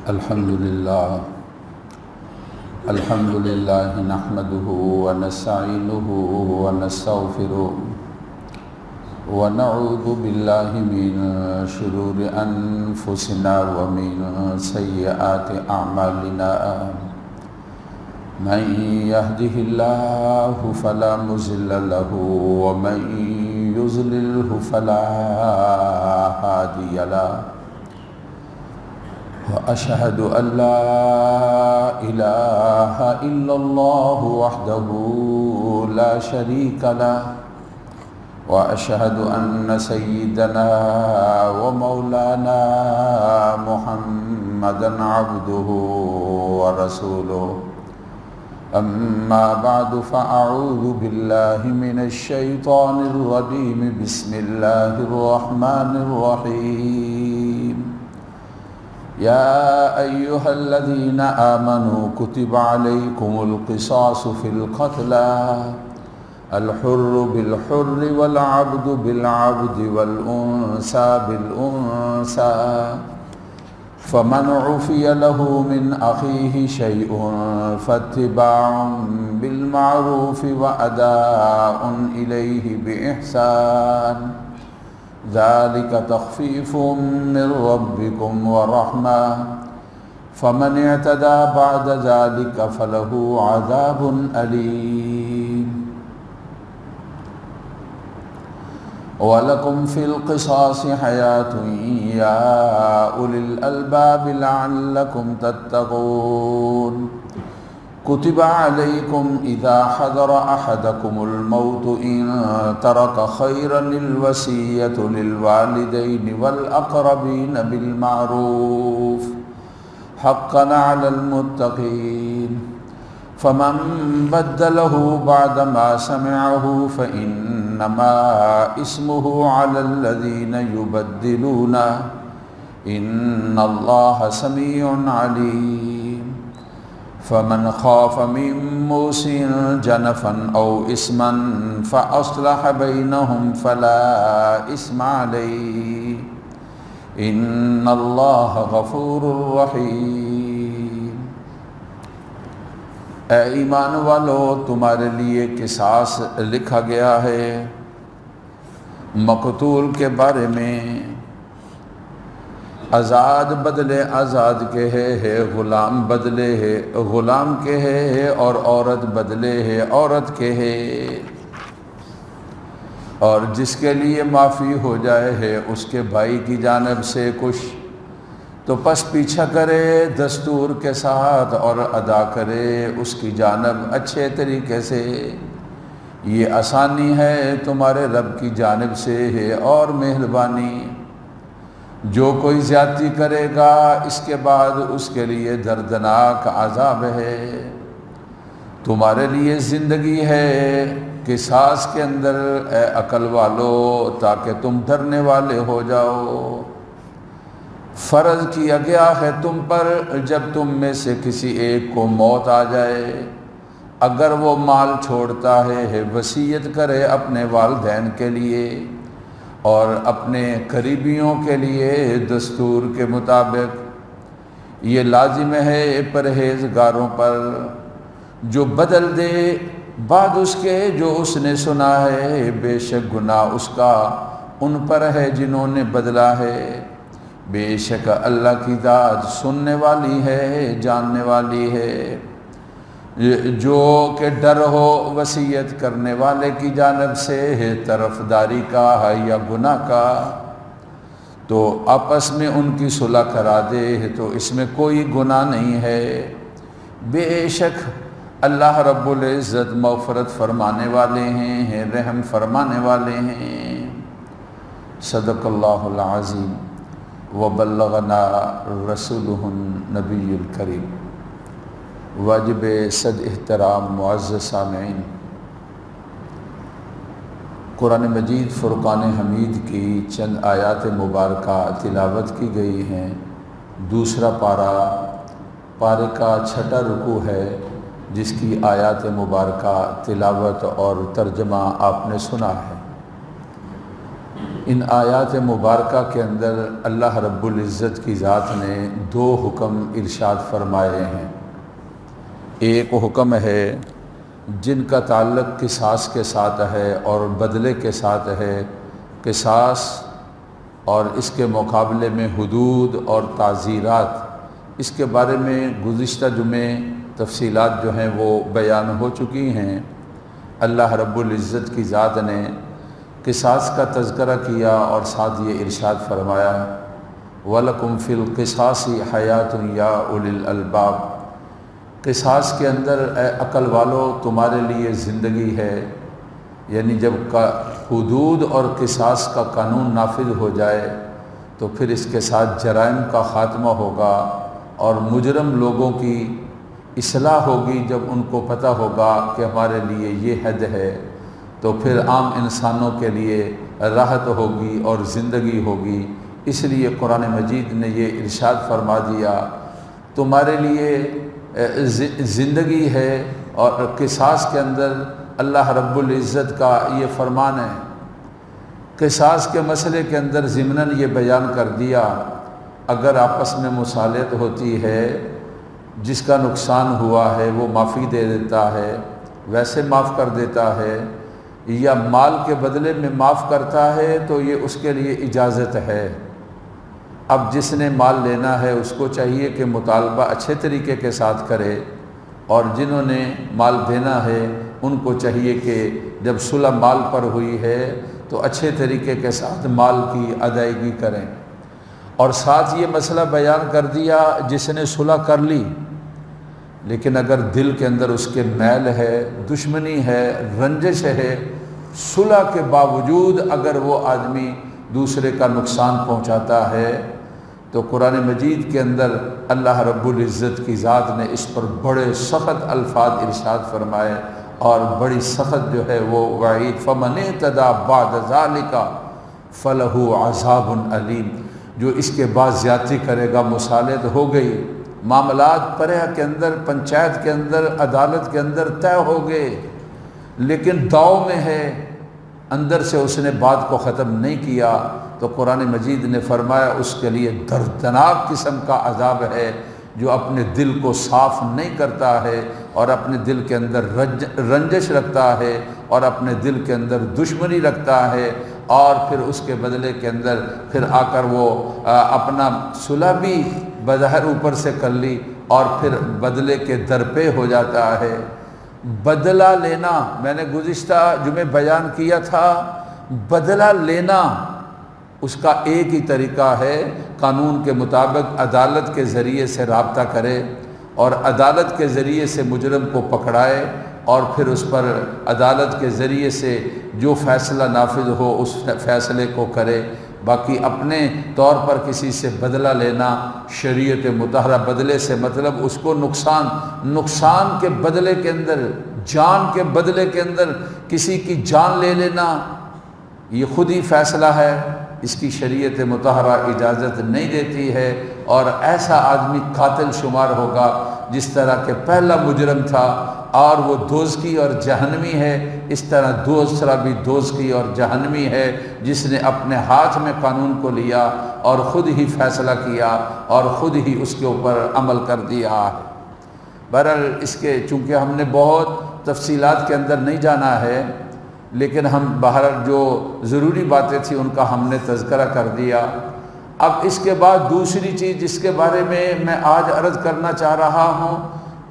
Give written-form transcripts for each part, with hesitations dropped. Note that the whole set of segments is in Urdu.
الحمد لله نحمده ونستعينه ونستغفره ونعوذ بالله من شرور أنفسنا ومن سيئات أعمالنا من يهده الله فلا مضل له ومن يضلله فلا هادي له وأشهد أن لا إله إلا الله وحده لا شريك له وأشهد أن سيدنا ومولانا محمدًا عبده ورسوله أما بعد فأعوذ بالله من الشيطان الرجيم بسم الله الرحمن الرحيم يا أيها الذين آمنوا كتب عليكم القصاص في القتلى الحر بالحر والعبد بالعبد والأنثى بالأنثى فمن عفي له من أخيه شيء فاتباع بالمعروف وأداء إليه بإحسان ذلك تخفيف من ربكم ورحمة فمن اعتدى بعد ذلك فله عذاب أليم وَلَكُمْ فِي الْقِصَاصِ حَيَاةٌ يَا أُولِي الْأَلْبَابِ لَعَلَّكُمْ تَتَّقُونَ كُتِبَ عَلَيْكُمْ إِذَا حَضَرَ أَحَدَكُمُ الْمَوْتُ إِنْ تَرَكَ خَيْرًا الْوَصِيَّةُ لِلْوَالِدَيْنِ وَالْأَقْرَبِينَ بِالْمَعْرُوفِ حَقًّا عَلَى الْمُتَّقِينَ فَمَنْ بَدَّلَهُ بَعْدَمَا سَمِعَهُ فَإِنَّمَا إِثْمُهُ عَلَى الَّذِينَ يُبَدِّلُونَهُ إِنَّ اللَّهَ سَمِيعٌ عَلِيمٌ فَمَنْ خَافَ مِنْ مُوصٍ جَنَفًا أَوْ إِثْمًا فَأَصْلَحَ بَيْنَهُمْ فَلَا إِثْمَ عَلَيْهِ إِنَّ اللَّهَ غَفُورٌ رَحِيمٌ۔ اے ایمان والو، تمہارے لیے قصاص لکھا گیا ہے مقتول کے بارے میں۔ آزاد بدلے آزاد کے ہے غلام بدلے ہے غلام کے ہے اور عورت بدلے ہے عورت کے ہے، اور جس کے لیے معافی ہو جائے ہے اس کے بھائی کی جانب سے کچھ تو پس پیچھا کرے دستور کے ساتھ اور ادا کرے اس کی جانب اچھے طریقے سے، یہ آسانی ہے تمہارے رب کی جانب سے ہے اور مہربانی۔ جو کوئی زیادتی کرے گا اس کے بعد اس کے لیے دردناک عذاب ہے۔ تمہارے لیے زندگی ہے قصاص کے اندر اے عقل والو، تاکہ تم ڈرنے والے ہو جاؤ۔ فرض کیا گیا ہے تم پر جب تم میں سے کسی ایک کو موت آ جائے، اگر وہ مال چھوڑتا ہے وصیت کرے اپنے والدین کے لیے اور اپنے قریبیوں کے لیے دستور کے مطابق۔ یہ لازم ہے پرہیزگاروں پر، جو بدل دے بعد اس کے جو اس نے سنا ہے، بے شک گناہ اس کا ان پر ہے جنہوں نے بدلا ہے۔ بے شک اللہ کی ذات سننے والی ہے جاننے والی ہے۔ جو کہ ڈر ہو وصیت کرنے والے کی جانب سے ہے طرفداری کا ہے یا گناہ کا، تو آپس میں ان کی صلح کرا دے تو اس میں کوئی گناہ نہیں ہے۔ بے شک اللہ رب العزت مغفرت فرمانے والے ہیں رحم فرمانے والے ہیں۔ صدق اللہ العظیم وبلغنا رسولہ النبی الکریم۔ واجب صد احترام معزز سامعین، قرآن مجید فرقان حمید کی چند آیات مبارکہ تلاوت کی گئی ہیں۔ دوسرا پارے کا چھٹا رکوع ہے جس کی آیات مبارکہ تلاوت اور ترجمہ آپ نے سنا ہے۔ ان آیات مبارکہ کے اندر اللہ رب العزت کی ذات نے 2 حکم ارشاد فرمائے ہیں۔ ایک حکم ہے جن کا تعلق قصاص کے ساتھ ہے اور بدلے کے ساتھ ہے۔ قصاص اور اس کے مقابلے میں حدود اور تعزیرات، اس کے بارے میں گزشتہ جمعے تفصیلات جو ہیں وہ بیان ہو چکی ہیں۔ اللہ رب العزت کی ذات نے قصاص کا تذکرہ کیا اور ساتھ یہ ارشاد فرمایا وَلَكُمْ فِي الْقِصَاصِ حَيَاتٌ يَا أُولِي الْأَلْبَابِ، قصاص کے اندر اے عقل والو تمہارے لیے زندگی ہے۔ یعنی جب حدود اور قصاص کا قانون نافذ ہو جائے تو پھر اس کے ساتھ جرائم کا خاتمہ ہوگا اور مجرم لوگوں کی اصلاح ہوگی۔ جب ان کو پتہ ہوگا کہ ہمارے لیے یہ حد ہے تو پھر عام انسانوں کے لیے راحت ہوگی اور زندگی ہوگی۔ اس لیے قرآن مجید نے یہ ارشاد فرما دیا تمہارے لیے زندگی ہے، اور قصاص کے اندر اللہ رب العزت کا یہ فرمان ہے۔ قصاص کے مسئلے کے اندر ضمناً یہ بیان کر دیا اگر آپس میں مصالحت ہوتی ہے، جس کا نقصان ہوا ہے وہ معافی دے دیتا ہے، ویسے معاف کر دیتا ہے، یا مال کے بدلے میں معاف کرتا ہے تو یہ اس کے لیے اجازت ہے۔ اب جس نے مال لینا ہے اس کو چاہیے کہ مطالبہ اچھے طریقے کے ساتھ کرے، اور جنہوں نے مال دینا ہے ان کو چاہیے کہ جب صلح مال پر ہوئی ہے تو اچھے طریقے کے ساتھ مال کی ادائیگی کریں۔ اور ساتھ یہ مسئلہ بیان کر دیا جس نے صلح کر لی لیکن اگر دل کے اندر اس کے میل ہے، دشمنی ہے، رنجش ہے، صلح کے باوجود اگر وہ آدمی دوسرے کا نقصان پہنچاتا ہے تو قرآن مجید کے اندر اللہ رب العزت کی ذات نے اس پر بڑے سخت الفاظ ارشاد فرمائے اور بڑی سخت جو ہے وہ وعید فَمَنِ اعْتَدَىٰ بَعْدَ ذَلِكَ فَلَهُ عَذَابٌ عَلِيمٌ، جو اس کے بعد زیادتی کرے گا، مصالحت ہو گئی، معاملات پرہ کے اندر، پنچایت کے اندر، عدالت کے اندر طے ہو گئے، لیکن داؤ میں ہے، اندر سے اس نے بات کو ختم نہیں کیا، تو قرآن مجید نے فرمایا اس کے لیے دردناک قسم کا عذاب ہے، جو اپنے دل کو صاف نہیں کرتا ہے اور اپنے دل کے اندر رنجش رکھتا ہے اور اپنے دل کے اندر دشمنی رکھتا ہے، اور پھر اس کے بدلے کے اندر پھر آ کر وہ اپنا صلح بھی بظاہر اوپر سے کر لی اور پھر بدلے کے درپے ہو جاتا ہے۔ بدلہ لینا، میں نے گزشتہ جمعے بیان کیا تھا، بدلہ لینا اس کا ایک ہی طریقہ ہے، قانون کے مطابق عدالت کے ذریعے سے رابطہ کرے اور عدالت کے ذریعے سے مجرم کو پکڑائے اور پھر اس پر عدالت کے ذریعے سے جو فیصلہ نافذ ہو اس فیصلے کو کرے۔ باقی اپنے طور پر کسی سے بدلہ لینا، شریعت مطہرہ بدلے سے مطلب اس کو نقصان کے بدلے کے اندر، جان کے بدلے کے اندر کسی کی جان لے لینا، یہ خود ہی فیصلہ ہے، اس کی شریعت مطہرہ اجازت نہیں دیتی ہے، اور ایسا آدمی قاتل شمار ہوگا جس طرح کہ پہلا مجرم تھا اور وہ دوزخی اور جہنمی ہے، اس طرح دوسرا بھی دوزخی اور جہنمی ہے جس نے اپنے ہاتھ میں قانون کو لیا اور خود ہی فیصلہ کیا اور خود ہی اس کے اوپر عمل کر دیا ہے۔ بہرحال اس کے چونکہ ہم نے بہت تفصیلات کے اندر نہیں جانا ہے، لیکن ہم بہرحال جو ضروری باتیں تھیں ان کا ہم نے تذکرہ کر دیا۔ اب اس کے بعد دوسری چیز جس کے بارے میں آج عرض کرنا چاہ رہا ہوں،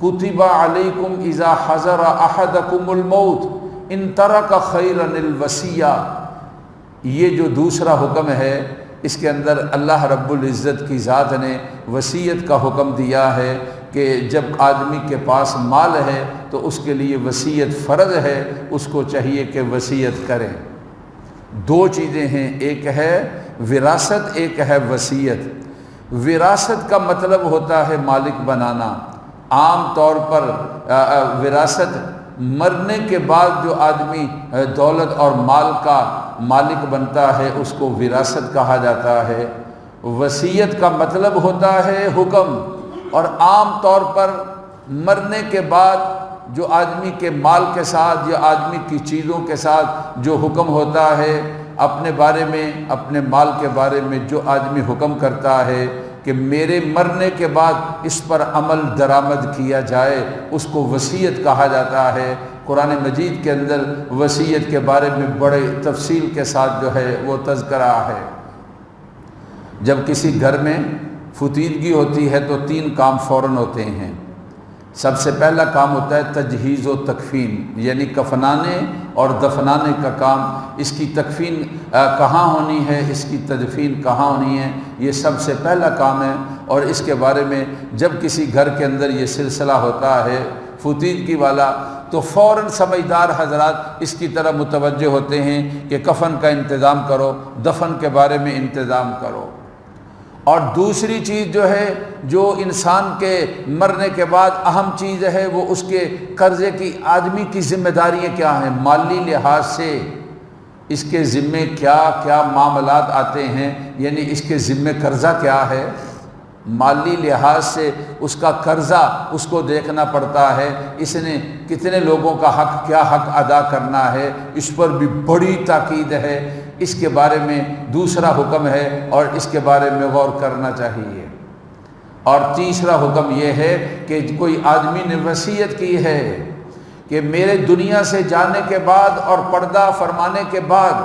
کتب علیکم اذا حضر احدکم الموت ان ترک خیرا الوصیہ، یہ جو دوسرا حکم ہے اس کے اندر اللہ رب العزت کی ذات نے وصیت کا حکم دیا ہے کہ جب آدمی کے پاس مال ہے تو اس کے لیے وصیت فرض ہے، اس کو چاہیے کہ وصیت کرے۔ 2 چیزیں ہیں، ایک ہے وراثت، ایک ہے وصیت۔ وراثت کا مطلب ہوتا ہے مالک بنانا۔ عام طور پر وراثت مرنے کے بعد جو آدمی دولت اور مال کا مالک بنتا ہے اس کو وراثت کہا جاتا ہے۔ وصیت کا مطلب ہوتا ہے حکم، اور عام طور پر مرنے کے بعد جو آدمی کے مال کے ساتھ یا آدمی کی چیزوں کے ساتھ جو حکم ہوتا ہے اپنے بارے میں، اپنے مال کے بارے میں جو آدمی حکم کرتا ہے کہ میرے مرنے کے بعد اس پر عمل درآمد کیا جائے، اس کو وصیت کہا جاتا ہے۔ قرآن مجید کے اندر وصیت کے بارے میں بڑے تفصیل کے ساتھ جو ہے وہ تذکرہ ہے۔ جب کسی گھر میں فتیدگی ہوتی ہے تو 3 کام فوراً ہوتے ہیں۔ سب سے پہلا کام ہوتا ہے تجہیز و تکفین، یعنی کفنانے اور دفنانے کا کام۔ اس کی تکفین کہاں ہونی ہے، اس کی تدفین کہاں ہونی ہے، یہ سب سے پہلا کام ہے۔ اور اس کے بارے میں جب کسی گھر کے اندر یہ سلسلہ ہوتا ہے فتیدگی والا، تو فوراً سمجھدار حضرات اس کی طرف متوجہ ہوتے ہیں کہ کفن کا انتظام کرو، دفن کے بارے میں انتظام کرو۔ اور دوسری چیز جو ہے، جو انسان کے مرنے کے بعد اہم چیز ہے، وہ اس کے قرضے کی، آدمی کی ذمہ داریاں کیا ہیں، مالی لحاظ سے اس کے ذمے کیا کیا معاملات آتے ہیں، یعنی اس کے ذمے قرضہ کیا ہے، مالی لحاظ سے اس کا قرضہ اس کو دیکھنا پڑتا ہے، اس نے کتنے لوگوں کا حق، کیا حق ادا کرنا ہے، اس پر بھی بڑی تاکید ہے۔ اس کے بارے میں دوسرا حکم ہے اور اس کے بارے میں غور کرنا چاہیے۔ اور تیسرا حکم یہ ہے کہ کوئی آدمی نے وصیت کی ہے کہ میرے دنیا سے جانے کے بعد اور پردہ فرمانے کے بعد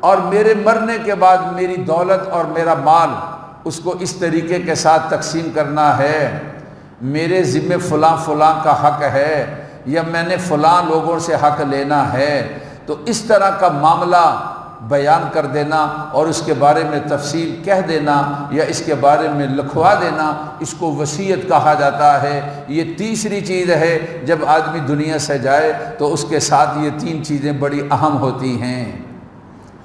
اور میرے مرنے کے بعد میری دولت اور میرا مال اس کو اس طریقے کے ساتھ تقسیم کرنا ہے، میرے ذمے فلاں فلاں کا حق ہے یا میں نے فلاں لوگوں سے حق لینا ہے، تو اس طرح کا معاملہ بیان کر دینا اور اس کے بارے میں تفصیل کہہ دینا یا اس کے بارے میں لکھوا دینا، اس کو وصیت کہا جاتا ہے۔ یہ تیسری چیز ہے، جب آدمی دنیا سے جائے تو اس کے ساتھ یہ 3 چیزیں بڑی اہم ہوتی ہیں۔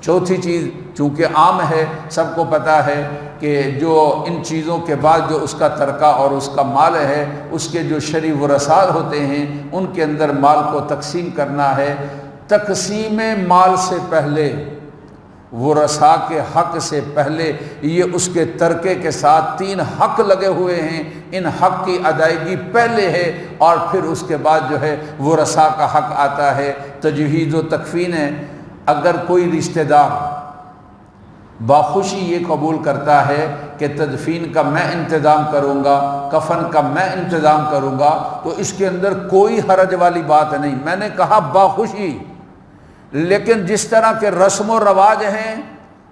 چوتھی چیز چونکہ عام ہے، سب کو پتہ ہے کہ جو ان چیزوں کے بعد جو اس کا ترکہ اور اس کا مال ہے، اس کے جو شرعی ورثاء ہوتے ہیں ان کے اندر مال کو تقسیم کرنا ہے۔ تقسیم مال سے پہلے، ورثاء کے حق سے پہلے، یہ اس کے ترکے کے ساتھ 3 حق لگے ہوئے ہیں، ان حق کی ادائیگی پہلے ہے اور پھر اس کے بعد جو ہے ورثاء کا حق آتا ہے۔ تجہیز و تکفین ہے، اگر کوئی رشتہ دار باخوشی یہ قبول کرتا ہے کہ تدفین کا میں انتظام کروں گا، کفن کا میں انتظام کروں گا، تو اس کے اندر کوئی حرج والی بات نہیں۔ میں نے کہا باخوشی، لیکن جس طرح کے رسم و رواج ہیں،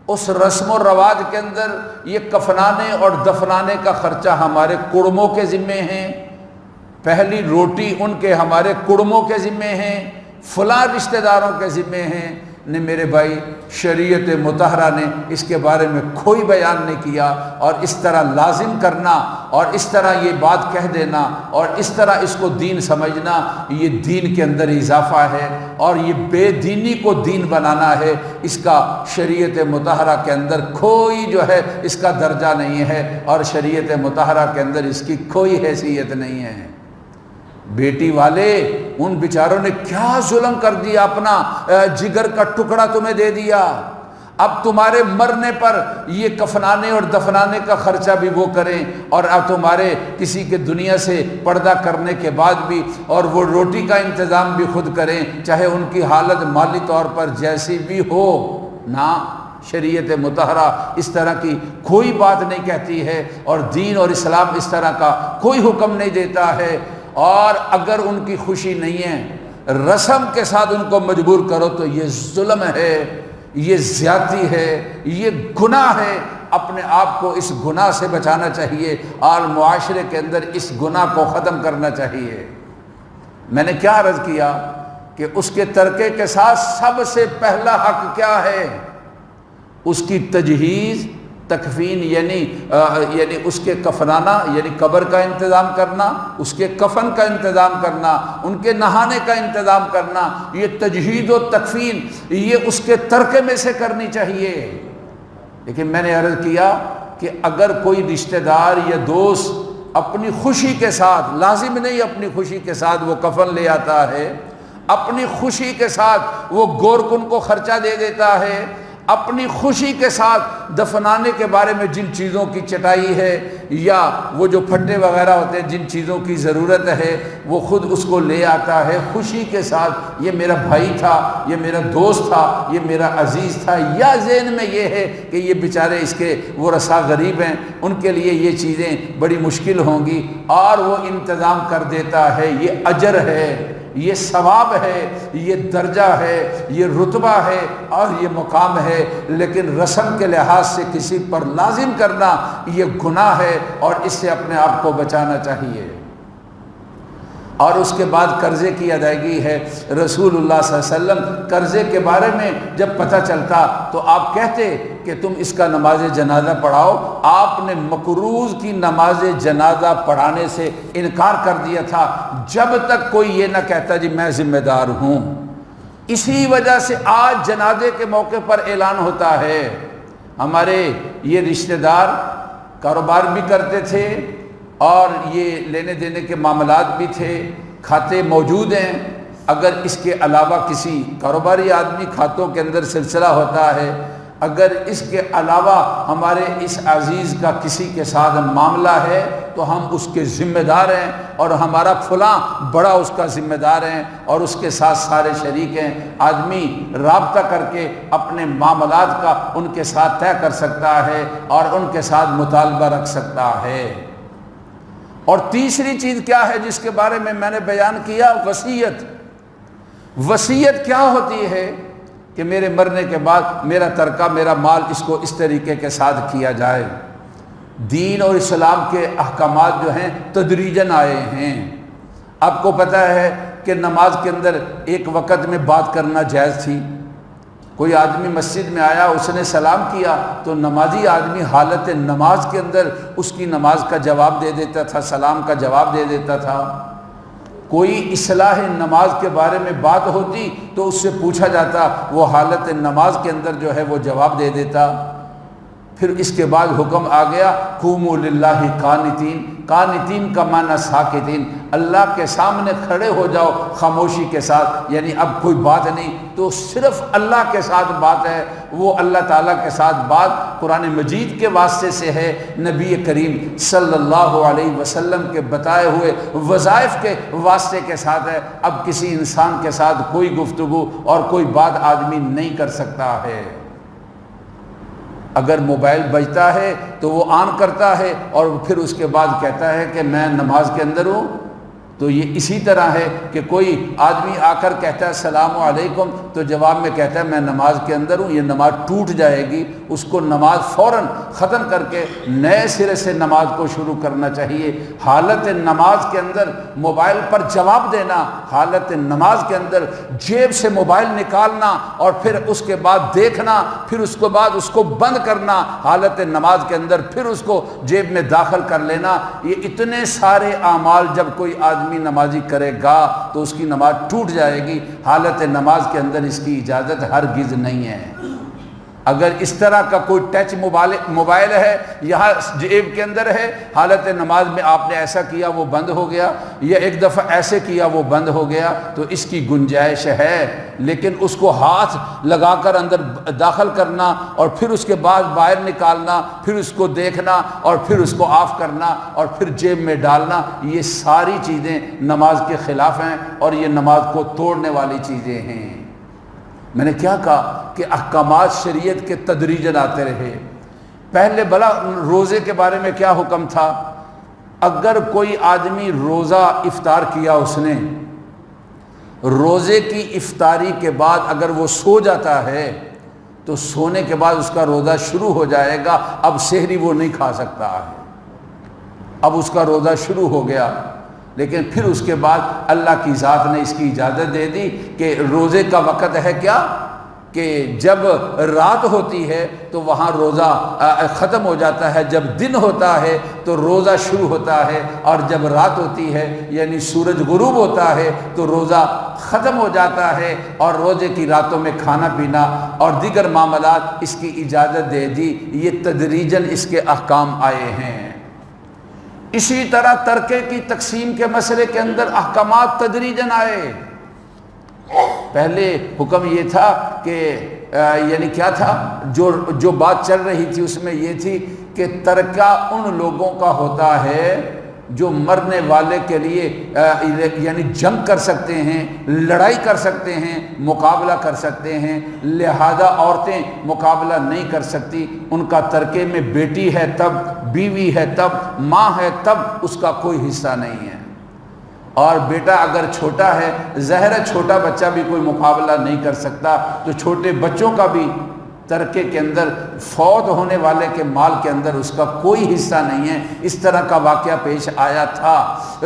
اس رسم و رواج کے اندر یہ کفنانے اور دفنانے کا خرچہ ہمارے کڑموں کے ذمے ہیں، پہلی روٹی ان کے ہمارے کڑموں کے ذمے ہیں، فلاں رشتہ داروں کے ذمے ہیں۔ نے میرے بھائی، شریعت مطہرہ نے اس کے بارے میں کوئی بیان نہیں کیا، اور اس طرح لازم کرنا اور اس طرح یہ بات کہہ دینا اور اس طرح اس کو دین سمجھنا، یہ دین کے اندر اضافہ ہے اور یہ بے دینی کو دین بنانا ہے۔ اس کا شریعت مطہرہ کے اندر کوئی جو ہے اس کا درجہ نہیں ہے اور شریعت مطہرہ کے اندر اس کی کوئی حیثیت نہیں ہے۔ بیٹی والے، ان بیچاروں نے کیا ظلم کر دیا، اپنا جگر کا ٹکڑا تمہیں دے دیا، اب تمہارے مرنے پر یہ کفنانے اور دفنانے کا خرچہ بھی وہ کریں، اور اب تمہارے کسی کے دنیا سے پردہ کرنے کے بعد بھی اور وہ روٹی کا انتظام بھی خود کریں، چاہے ان کی حالت مالی طور پر جیسی بھی ہو۔ نہ، شریعت مطہرہ اس طرح کی کوئی بات نہیں کہتی ہے اور دین اور اسلام اس طرح کا کوئی حکم نہیں دیتا ہے۔ اور اگر ان کی خوشی نہیں ہے، رسم کے ساتھ ان کو مجبور کرو تو یہ ظلم ہے، یہ زیادتی ہے، یہ گناہ ہے۔ اپنے آپ کو اس گناہ سے بچانا چاہیے اور معاشرے کے اندر اس گناہ کو ختم کرنا چاہیے۔ میں نے کیا عرض کیا کہ اس کے ترکے کے ساتھ سب سے پہلا حق کیا ہے؟ اس کی تجہیز، تکفین، یعنی اس کے کفنانا، یعنی قبر کا انتظام کرنا، اس کے کفن کا انتظام کرنا، ان کے نہانے کا انتظام کرنا، یہ تجہیز و تکفین یہ اس کے ترکے میں سے کرنی چاہیے۔ لیکن میں نے عرض کیا کہ اگر کوئی رشتہ دار یا دوست اپنی خوشی کے ساتھ، لازم نہیں اپنی خوشی کے ساتھ وہ کفن لے آتا ہے، اپنی خوشی کے ساتھ وہ گورکن کو خرچہ دے دیتا ہے، اپنی خوشی کے ساتھ دفنانے کے بارے میں جن چیزوں کی چٹائی ہے یا وہ جو پھٹے وغیرہ ہوتے ہیں جن چیزوں کی ضرورت ہے وہ خود اس کو لے آتا ہے خوشی کے ساتھ، یہ میرا بھائی تھا، یہ میرا دوست تھا، یہ میرا عزیز تھا، یا ذہن میں یہ ہے کہ یہ بیچارے اس کے ورثاء غریب ہیں، ان کے لیے یہ چیزیں بڑی مشکل ہوں گی، اور وہ انتظام کر دیتا ہے۔ یہ اجر ہے، یہ ثواب ہے، یہ درجہ ہے، یہ رتبہ ہے اور یہ مقام ہے، لیکن رسم کے لحاظ سے کسی پر لازم کرنا یہ گناہ ہے اور اس سے اپنے آپ کو بچانا چاہیے۔ اور اس کے بعد قرضے کی ادائیگی ہے۔ رسول اللہ صلی اللہ علیہ وسلم قرضے کے بارے میں جب پتہ چلتا تو آپ کہتے کہ تم اس کا نماز جنازہ پڑھاؤ۔ آپ نے مقروض کی نماز جنازہ پڑھانے سے انکار کر دیا تھا جب تک کوئی یہ نہ کہتا جی میں ذمہ دار ہوں۔ اسی وجہ سے آج جنازے کے موقع پر اعلان ہوتا ہے۔ ہمارے یہ رشتہ دار کاروبار بھی کرتے تھے اور یہ لینے دینے کے معاملات بھی تھے، کھاتے موجود ہیں۔ اگر اس کے علاوہ کسی کاروباری آدمی کھاتوں کے اندر سلسلہ ہوتا ہے، اگر اس کے علاوہ ہمارے اس عزیز کا کسی کے ساتھ معاملہ ہے تو ہم اس کے ذمہ دار ہیں، اور ہمارا فلاں بڑا اس کا ذمہ دار ہیں اور اس کے ساتھ سارے شریک ہیں۔ آدمی رابطہ کر کے اپنے معاملات کا ان کے ساتھ طے کر سکتا ہے اور ان کے ساتھ مطالبہ رکھ سکتا ہے۔ اور تیسری چیز کیا ہے جس کے بارے میں میں نے بیان کیا؟ وصیت۔ وصیت کیا ہوتی ہے کہ میرے مرنے کے بعد میرا ترکہ، میرا مال اس کو اس طریقے کے ساتھ کیا جائے۔ دین اور اسلام کے احکامات جو ہیں تدریجاً آئے ہیں۔ آپ کو پتہ ہے کہ نماز کے اندر ایک وقت میں بات کرنا جائز تھی۔ کوئی آدمی مسجد میں آیا، اس نے سلام کیا تو نمازی آدمی حالت نماز کے اندر اس کی نماز کا جواب دے دیتا تھا، سلام کا جواب دے دیتا تھا۔ کوئی اصلاح نماز کے بارے میں بات ہوتی تو اس سے پوچھا جاتا، وہ حالت نماز کے اندر جو ہے وہ جواب دے دیتا۔ پھر اس کے بعد حکم آ گیا قوموا للہ قانتین۔ قانتین کا معنی ساکتین، اللہ کے سامنے کھڑے ہو جاؤ خاموشی کے ساتھ، یعنی اب کوئی بات نہیں تو صرف اللہ کے ساتھ بات ہے۔ وہ اللہ تعالیٰ کے ساتھ بات قرآن مجید کے واسطے سے ہے، نبی کریم صلی اللہ علیہ وسلم کے بتائے ہوئے وظائف کے واسطے کے ساتھ ہے۔ اب کسی انسان کے ساتھ کوئی گفتگو اور کوئی بات آدمی نہیں کر سکتا ہے۔ اگر موبائل بجتا ہے تو وہ آن کرتا ہے اور پھر اس کے بعد کہتا ہے کہ میں نماز کے اندر ہوں۔ تو یہ اسی طرح ہے کہ کوئی آدمی آ کر کہتا ہے السلام علیکم تو جواب میں کہتا ہے میں نماز کے اندر ہوں، یہ نماز ٹوٹ جائے گی۔ اس کو نماز فوراً ختم کر کے نئے سرے سے نماز کو شروع کرنا چاہیے۔ حالت نماز کے اندر موبائل پر جواب دینا، حالت نماز کے اندر جیب سے موبائل نکالنا اور پھر اس کے بعد دیکھنا، پھر اس کے بعد اس کو بند کرنا حالت نماز کے اندر، پھر اس کو جیب میں داخل کر لینا، یہ اتنے سارے اعمال جب کوئی آدمی نمازی کرے گا تو اس کی نماز ٹوٹ جائے گی۔ حالت نماز کے اندر اس کی اجازت ہرگز نہیں ہے۔ اگر اس طرح کا کوئی ٹچ موبائل ہے، یہاں جیب کے اندر ہے، حالت نماز میں آپ نے ایسا کیا وہ بند ہو گیا، یا ایک دفعہ ایسے کیا وہ بند ہو گیا، تو اس کی گنجائش ہے، لیکن اس کو ہاتھ لگا کر اندر داخل کرنا اور پھر اس کے بعد باہر نکالنا، پھر اس کو دیکھنا اور پھر اس کو آف کرنا اور پھر جیب میں ڈالنا، یہ ساری چیزیں نماز کے خلاف ہیں اور یہ نماز کو توڑنے والی چیزیں ہیں۔ میں نے کیا کہا کہ احکامات شریعت کے تدریجاً آتے رہے۔ پہلے بلا روزے کے بارے میں کیا حکم تھا؟ اگر کوئی آدمی روزہ افطار کیا، اس نے روزے کی افطاری کے بعد اگر وہ سو جاتا ہے تو سونے کے بعد اس کا روزہ شروع ہو جائے گا۔ اب سحری وہ نہیں کھا سکتا ہے، اب اس کا روزہ شروع ہو گیا۔ لیکن پھر اس کے بعد اللہ کی ذات نے اس کی اجازت دے دی کہ روزے کا وقت ہے کیا کہ جب رات ہوتی ہے تو وہاں روزہ ختم ہو جاتا ہے، جب دن ہوتا ہے تو روزہ شروع ہوتا ہے، اور جب رات ہوتی ہے یعنی سورج غروب ہوتا ہے تو روزہ ختم ہو جاتا ہے، اور روزے کی راتوں میں کھانا پینا اور دیگر معاملات اس کی اجازت دے دی۔ یہ تدریجاً اس کے احکام آئے ہیں۔ اسی طرح ترکے کی تقسیم کے مسئلے کے اندر احکامات تدریجاً آئے۔ پہلے حکم یہ تھا کہ یعنی کیا تھا جو بات چل رہی تھی اس میں یہ تھی کہ ترکہ ان لوگوں کا ہوتا ہے جو مرنے والے کے لیے یعنی جنگ کر سکتے ہیں، لڑائی کر سکتے ہیں، مقابلہ کر سکتے ہیں، لہذا عورتیں مقابلہ نہیں کر سکتی، ان کا ترکے میں بیٹی ہے تب، بیوی ہے تب، ماں ہے تب اس کا کوئی حصہ نہیں ہے۔ اور بیٹا اگر چھوٹا ہے، ظاہر ہے چھوٹا بچہ بھی کوئی مقابلہ نہیں کر سکتا، تو چھوٹے بچوں کا بھی ترکے کے اندر، فوت ہونے والے کے مال کے اندر اس کا کوئی حصہ نہیں ہے۔ اس طرح کا واقعہ پیش آیا تھا،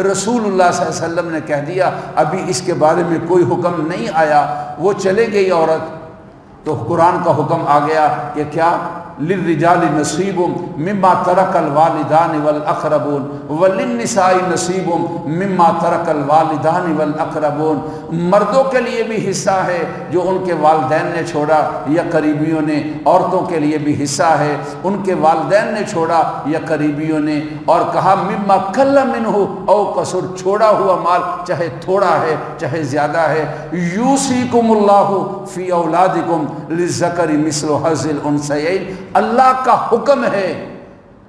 رسول اللہ صلی اللہ علیہ وسلم نے کہہ دیا ابھی اس کے بارے میں کوئی حکم نہیں آیا، وہ چلے گئی عورت، تو قرآن کا حکم آ گیا کہ کیا للرجال نصیب مما ترک الوالدان والاقربون وللنساء نصیب مما ترک الوالدان والاقربون، مردوں کے لیے بھی حصہ ہے جو ان کے والدین نے چھوڑا یا قریبیوں نے، عورتوں کے لیے بھی حصہ ہے ان کے والدین نے چھوڑا یا قریبیوں نے، اور کہا مما قل منہ او کثر، چھوڑا ہوا مال چاہے تھوڑا ہے چاہے زیادہ ہے، یوصیکم اللہ فی اولادکم للذکر مثل حظ الانثیین، اللہ کا حکم ہے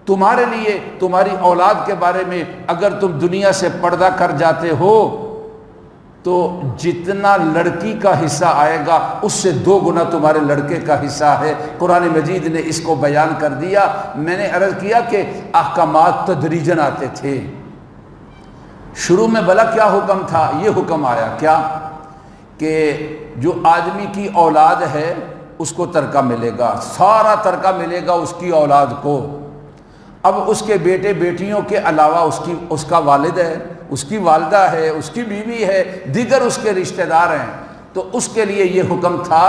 تمہارے لیے تمہاری اولاد کے بارے میں، اگر تم دنیا سے پردہ کر جاتے ہو تو جتنا لڑکی کا حصہ آئے گا اس سے 2 گنا تمہارے لڑکے کا حصہ ہے۔ قرآن مجید نے اس کو بیان کر دیا۔ میں نے عرض کیا کہ احکامات تدریجاً آتے تھے، شروع میں بھلا کیا حکم تھا؟ یہ حکم آیا کیا کہ جو آدمی کی اولاد ہے اس کو ترکہ ملے گا، سارا ترکہ ملے گا اس کی اولاد کو۔ اب اس کے بیٹے بیٹیوں کے علاوہ اس کا والد ہے، اس کی والدہ ہے، اس کی بیوی ہے، دیگر اس کے رشتہ دار ہیں، تو اس کے لیے یہ حکم تھا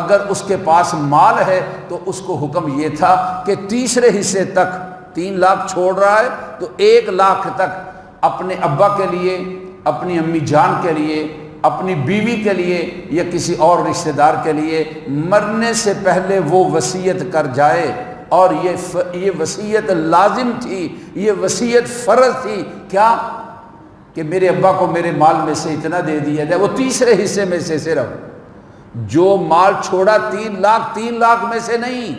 اگر اس کے پاس مال ہے تو اس کو حکم یہ تھا کہ تیسرے حصے تک، 3 لاکھ چھوڑ رہا ہے تو 1 لاکھ تک اپنے ابا کے لیے، اپنی امی جان کے لیے، اپنی بیوی کے لیے یا کسی اور رشتہ دار کے لیے مرنے سے پہلے وہ وصیت کر جائے۔ اور یہ وصیت لازم تھی، یہ وصیت فرض تھی، کیا کہ میرے ابا کو میرے مال میں سے اتنا دے دیا جائے، وہ تیسرے حصے میں سے صرف جو مال چھوڑا 3 لاکھ میں سے نہیں،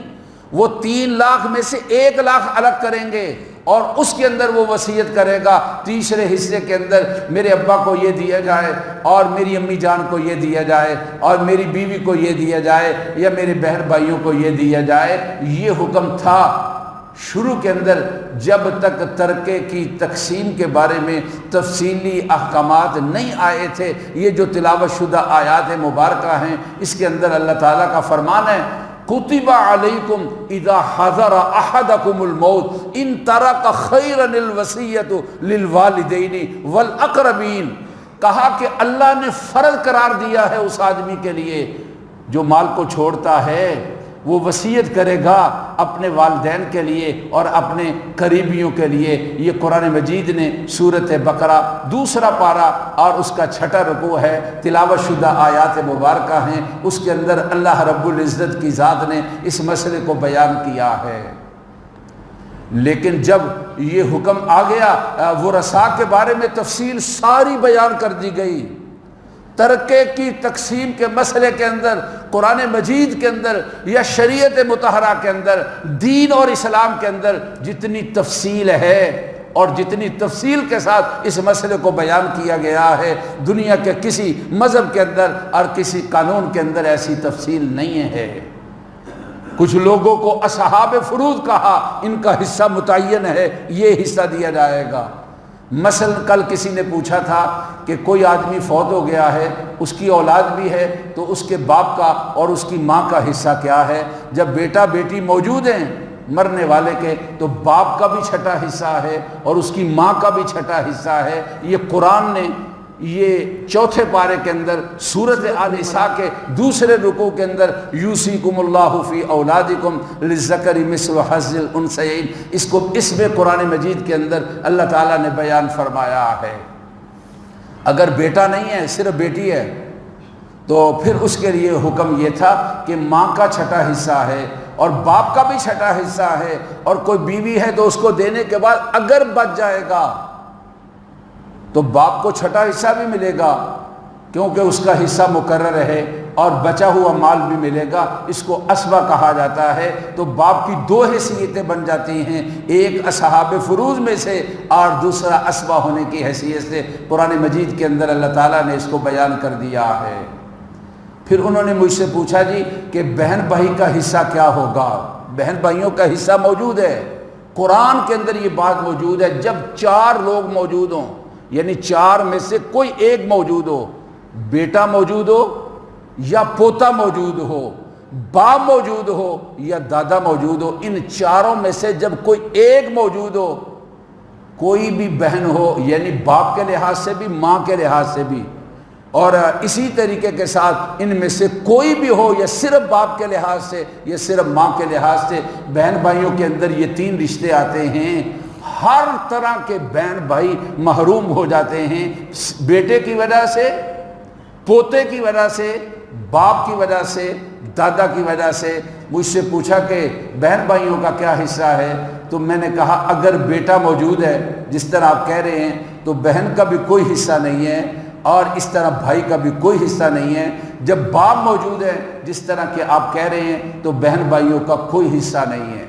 وہ 3 لاکھ میں سے 1 لاکھ الگ کریں گے اور اس کے اندر وہ وصیت کرے گا تیسرے حصے کے اندر میرے ابا کو یہ دیا جائے اور میری امی جان کو یہ دیا جائے اور میری بیوی کو یہ دیا جائے یا میرے بہن بھائیوں کو یہ دیا جائے۔ یہ حکم تھا شروع کے اندر، جب تک ترکے کی تقسیم کے بارے میں تفصیلی احکامات نہیں آئے تھے۔ یہ جو تلاوت شدہ آیات مبارکہ ہیں اس کے اندر اللہ تعالیٰ کا فرمان ہے کتب علیکم اذا حضر احدکم الموت ان ترک خیرا الوصیۃ للوالدین والاقربین، کہا کہ اللہ نے فرض قرار دیا ہے اس آدمی کے لیے جو مال کو چھوڑتا ہے وہ وصیت کرے گا اپنے والدین کے لیے اور اپنے قریبیوں کے لیے۔ یہ قرآن مجید نے سورۃ بقرہ 2 پارہ اور اس کا 6 رکوع ہے، تلاوت شدہ آیات مبارکہ ہیں، اس کے اندر اللہ رب العزت کی ذات نے اس مسئلے کو بیان کیا ہے۔ لیکن جب یہ حکم آ گیا ورثاء کے بارے میں تفصیل ساری بیان کر دی گئی، ترکے کی تقسیم کے مسئلے کے اندر قرآن مجید کے اندر یا شریعت مطہرہ کے اندر، دین اور اسلام کے اندر جتنی تفصیل ہے اور جتنی تفصیل کے ساتھ اس مسئلے کو بیان کیا گیا ہے، دنیا کے کسی مذہب کے اندر اور کسی قانون کے اندر ایسی تفصیل نہیں ہے۔ کچھ لوگوں کو اصحاب فروض کہا، ان کا حصہ متعین ہے، یہ حصہ دیا جائے گا۔ مثلا کل کسی نے پوچھا تھا کہ کوئی آدمی فوت ہو گیا ہے، اس کی اولاد بھی ہے، تو اس کے باپ کا اور اس کی ماں کا حصہ کیا ہے؟ جب بیٹا بیٹی موجود ہیں مرنے والے کے تو باپ کا بھی 6 حصہ ہے اور اس کی ماں کا بھی 6 حصہ ہے۔ یہ قرآن نے یہ 4 پارے کے اندر سورۃ النساء کے 2 رکوع کے اندر یوصیکم اللہ فی اولادکم للذکر مثل حظ الانثیین، اس میں قرآن مجید کے اندر اللہ تعالیٰ نے بیان فرمایا ہے۔ اگر بیٹا نہیں ہے صرف بیٹی ہے تو پھر اس کے لیے حکم یہ تھا کہ ماں کا 6 حصہ ہے اور باپ کا بھی 6 حصہ ہے، اور کوئی بیوی ہے تو اس کو دینے کے بعد اگر بچ جائے گا تو باپ کو 6 حصہ بھی ملے گا کیونکہ اس کا حصہ مقرر ہے اور بچا ہوا مال بھی ملے گا، اس کو اسبہ کہا جاتا ہے۔ تو باپ کی دو حیثیتیں بن جاتی ہیں، ایک اصحاب فروض میں سے اور دوسرا اسبہ ہونے کی حیثیت سے۔ قرآن مجید کے اندر اللہ تعالیٰ نے اس کو بیان کر دیا ہے۔ پھر انہوں نے مجھ سے پوچھا جی کہ بہن بھائی کا حصہ کیا ہوگا؟ بہن بھائیوں کا حصہ موجود ہے، قرآن کے اندر یہ بات موجود ہے۔ جب 4 لوگ موجود ہوں، یعنی 4 میں سے کوئی ایک موجود ہو، بیٹا موجود ہو یا پوتا موجود ہو، باپ موجود ہو یا دادا موجود ہو، ان 4 میں سے جب کوئی ایک موجود ہو، کوئی بھی بہن ہو، یعنی باپ کے لحاظ سے بھی ماں کے لحاظ سے بھی، اور اسی طریقے کے ساتھ ان میں سے کوئی بھی ہو، یا صرف باپ کے لحاظ سے یا صرف ماں کے لحاظ سے، بہن بھائیوں کے اندر یہ 3 رشتے آتے ہیں۔ ہر طرح کے بہن بھائی محروم ہو جاتے ہیں، بیٹے کی وجہ سے، پوتے کی وجہ سے، باپ کی وجہ سے، دادا کی وجہ سے۔ مجھ سے پوچھا کہ بہن بھائیوں کا کیا حصہ ہے، تو میں نے کہا اگر بیٹا موجود ہے جس طرح آپ کہہ رہے ہیں تو بہن کا بھی کوئی حصہ نہیں ہے، اور اس طرح بھائی کا بھی کوئی حصہ نہیں ہے۔ جب باپ موجود ہے جس طرح کہ آپ کہہ رہے ہیں تو بہن بھائیوں کا کوئی حصہ نہیں ہے۔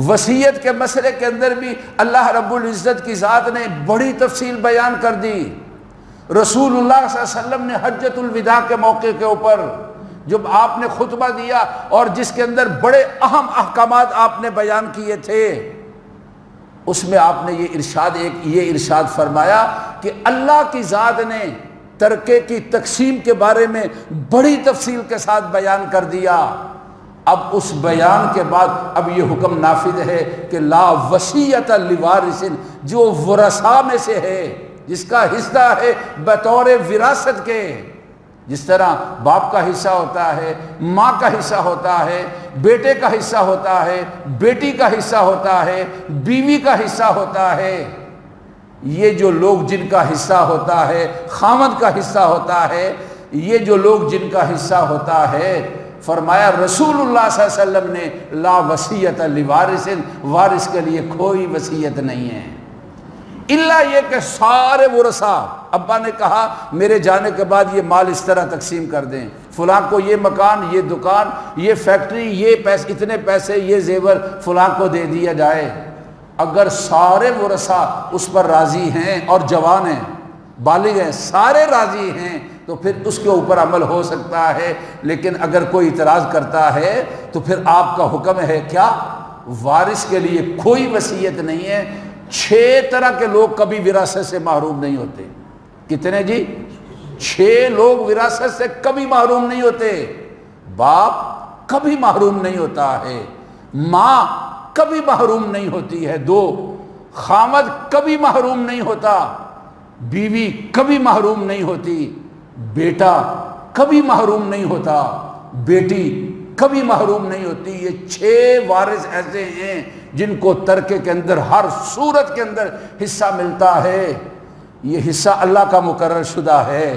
وصیت کے مسئلے کے اندر بھی اللہ رب العزت کی ذات نے بڑی تفصیل بیان کر دی۔ رسول اللہ صلی اللہ علیہ وسلم نے حجۃ الوداع کے موقع کے اوپر جب آپ نے خطبہ دیا اور جس کے اندر بڑے اہم احکامات آپ نے بیان کیے تھے، اس میں آپ نے یہ ارشاد فرمایا کہ اللہ کی ذات نے ترکے کی تقسیم کے بارے میں بڑی تفصیل کے ساتھ بیان کر دیا۔ اب اس بیان کے بعد اب یہ حکم نافذ ہے کہ لا وصیۃ لوارث، جو ورثاء میں سے ہے، جس کا حصہ ہے بطور وراثت کے، جس طرح باپ کا حصہ ہوتا ہے، ماں کا حصہ ہوتا ہے، بیٹے کا حصہ ہوتا ہے، بیٹی کا حصہ ہوتا ہے، بیوی کا حصہ ہوتا ہے، یہ جو لوگ جن کا حصہ ہوتا ہے، خاوند کا حصہ ہوتا ہے، یہ جو لوگ جن کا حصہ ہوتا ہے، فرمایا رسول اللہ صلی اللہ علیہ وسلم نے لا وصیۃ لوارث، وارث کے لیے کوئی وصیت نہیں ہے، الا یہ کہ سارے ورثاء، ابا نے کہا میرے جانے کے بعد یہ مال اس طرح تقسیم کر دیں، فلاں کو یہ مکان، یہ دکان، یہ فیکٹری، یہ پیسے، اتنے پیسے، یہ زیور فلاں کو دے دیا جائے۔ اگر سارے ورثاء اس پر راضی ہیں اور جوان ہیں، بالغ ہیں، سارے راضی ہیں، تو پھر اس کے اوپر عمل ہو سکتا ہے۔ لیکن اگر کوئی اعتراض کرتا ہے تو پھر آپ کا حکم ہے کیا؟ وارث کے لیے کوئی وصیت نہیں ہے۔ 6 طرح کے لوگ کبھی وراثت سے محروم نہیں ہوتے۔ کتنے جی؟ 6 لوگ وراثت سے کبھی محروم نہیں ہوتے۔ باپ کبھی محروم نہیں ہوتا ہے، ماں کبھی محروم نہیں ہوتی ہے، 2 خاوند کبھی محروم نہیں ہوتا، بیوی کبھی محروم نہیں ہوتی، بیٹا کبھی محروم نہیں ہوتا، بیٹی کبھی محروم نہیں ہوتی۔ یہ 6 وارث ایسے ہیں جن کو ترکے کے اندر ہر صورت کے اندر حصہ ملتا ہے۔ یہ حصہ اللہ کا مقرر شدہ ہے،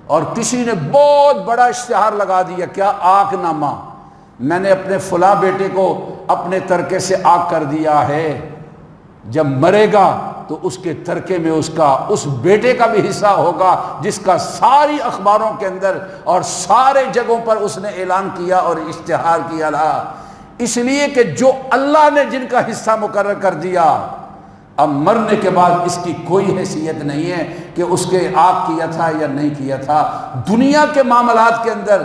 اور کسی نے بہت بڑا اشتہار لگا دیا، کیا آگ نامہ، میں نے اپنے فلاں بیٹے کو اپنے ترکے سے آگ کر دیا ہے، جب مرے گا تو اس کے ترکے میں اس بیٹے کا بھی حصہ ہوگا، جس کا ساری اخباروں کے اندر اور سارے جگہوں پر اس نے اعلان کیا اور اشتہار کیا رہا۔ اس لیے کہ جو اللہ نے جن کا حصہ مقرر کر دیا، اب مرنے کے بعد اس کی کوئی حیثیت نہیں ہے کہ اس کے آگ کیا تھا یا نہیں کیا تھا۔ دنیا کے معاملات کے اندر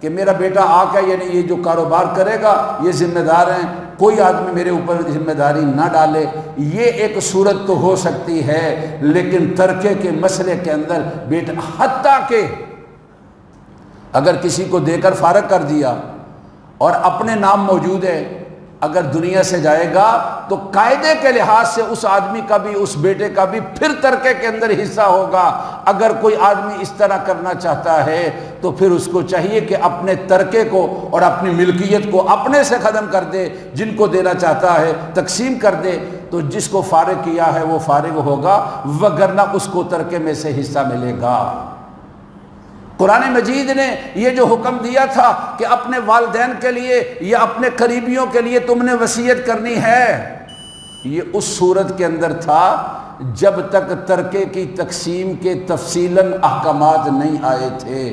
کہ میرا بیٹا آگ ہے، یعنی یہ جو کاروبار کرے گا یہ ذمہ دار ہیں، کوئی آدمی میرے اوپر ذمہ داری نہ ڈالے، یہ ایک صورت تو ہو سکتی ہے۔ لیکن ترکے کے مسئلے کے اندر بیٹا، حتیٰ کہ اگر کسی کو دے کر فارغ کر دیا اور اپنے نام موجود ہے، اگر دنیا سے جائے گا تو قاعدے کے لحاظ سے اس آدمی کا بھی، اس بیٹے کا بھی پھر ترکے کے اندر حصہ ہوگا۔ اگر کوئی آدمی اس طرح کرنا چاہتا ہے تو پھر اس کو چاہیے کہ اپنے ترکے کو اور اپنی ملکیت کو اپنے سے ختم کر دے، جن کو دینا چاہتا ہے تقسیم کر دے، تو جس کو فارغ کیا ہے وہ فارغ ہوگا، وگرنہ اس کو ترکے میں سے حصہ ملے گا۔ قرآن مجید نے یہ جو حکم دیا تھا کہ اپنے والدین کے لیے یا اپنے قریبیوں کے لیے تم نے وصیت کرنی ہے، یہ اس صورت کے اندر تھا جب تک ترکے کی تقسیم کے تفصیلاً احکامات نہیں آئے تھے۔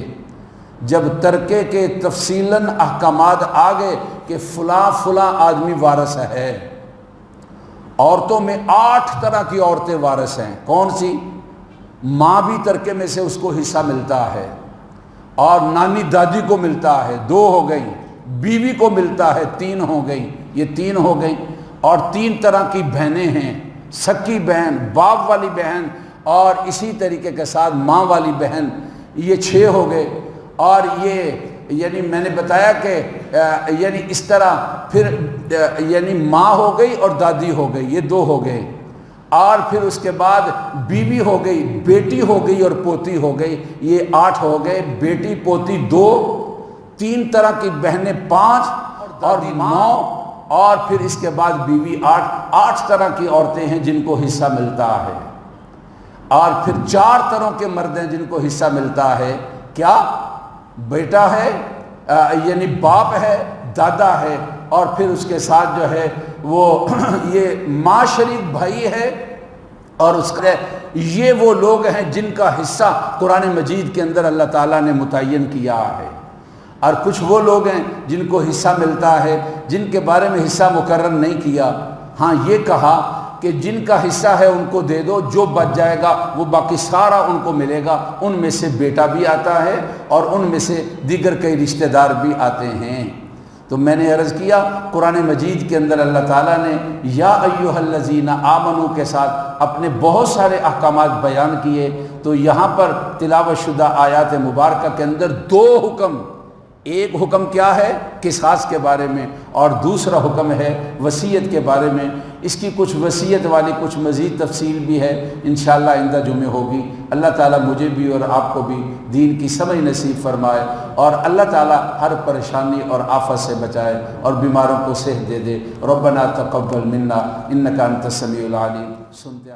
جب ترکے کے تفصیلاً احکامات آ گئے کہ فلاں فلاں آدمی وارث ہے، عورتوں میں 8 طرح کی عورتیں وارث ہیں۔ کون سی؟ ماں بھی ترکے میں سے اس کو حصہ ملتا ہے، اور نانی دادی کو ملتا ہے، 2 ہو گئی، بیوی کو ملتا ہے، 3 ہو گئی، یہ 3 ہو گئی، اور 3 طرح کی بہنیں ہیں، سکی بہن، باپ والی بہن، اور اسی طریقے کے ساتھ ماں والی بہن، یہ 6 ہو گئے۔ اور یہ یعنی میں نے بتایا کہ یعنی اس طرح پھر یعنی ماں ہو گئی اور دادی ہو گئی، یہ 2 ہو گئے، اور پھر اس کے بعد بیوی ہو گئی، بیٹی ہو گئی اور پوتی ہو گئی، یہ 8 ہو گئے۔ بیٹی پوتی 2، 3 طرح کی بہنیں 5 اور 9، اور پھر اس کے بعد بیوی 8 طرح کی عورتیں ہیں جن کو حصہ ملتا ہے، اور پھر 4 طرح کے مرد ہیں جن کو حصہ ملتا ہے۔ کیا؟ بیٹا ہے، یعنی باپ ہے، دادا ہے، اور پھر اس کے ساتھ جو ہے وہ یہ ماں شریک بھائی ہے، اور اس کا یہ وہ لوگ ہیں جن کا حصہ قرآن مجید کے اندر اللہ تعالیٰ نے متعین کیا ہے۔ اور کچھ وہ لوگ ہیں جن کو حصہ ملتا ہے جن کے بارے میں حصہ مقرر نہیں کیا، ہاں یہ کہا کہ جن کا حصہ ہے ان کو دے دو، جو بچ جائے گا وہ باقی سارا ان کو ملے گا۔ ان میں سے بیٹا بھی آتا ہے اور ان میں سے دیگر کئی رشتہ دار بھی آتے ہیں۔ تو میں نے عرض کیا قرآن مجید کے اندر اللہ تعالیٰ نے یا ایھا الذین آمنوا کے ساتھ اپنے بہت سارے احکامات بیان کیے، تو یہاں پر تلاوت شدہ آیات مبارکہ کے اندر 2 حکم، ایک حکم کیا ہے؟ قصاص کے بارے میں، اور دوسرا حکم ہے وصیت کے بارے میں۔ اس کی کچھ وصیت والی کچھ مزید تفصیل بھی ہے، انشاءاللہ آئندہ جمعے ہوگی۔ اللہ تعالیٰ مجھے بھی اور آپ کو بھی دین کی سمجھ نصیب فرمائے، اور اللہ تعالیٰ ہر پریشانی اور آفت سے بچائے اور بیماروں کو صحت دے دے۔ ربنا تقبل منا انک انت السمیع العلیم۔ سنتے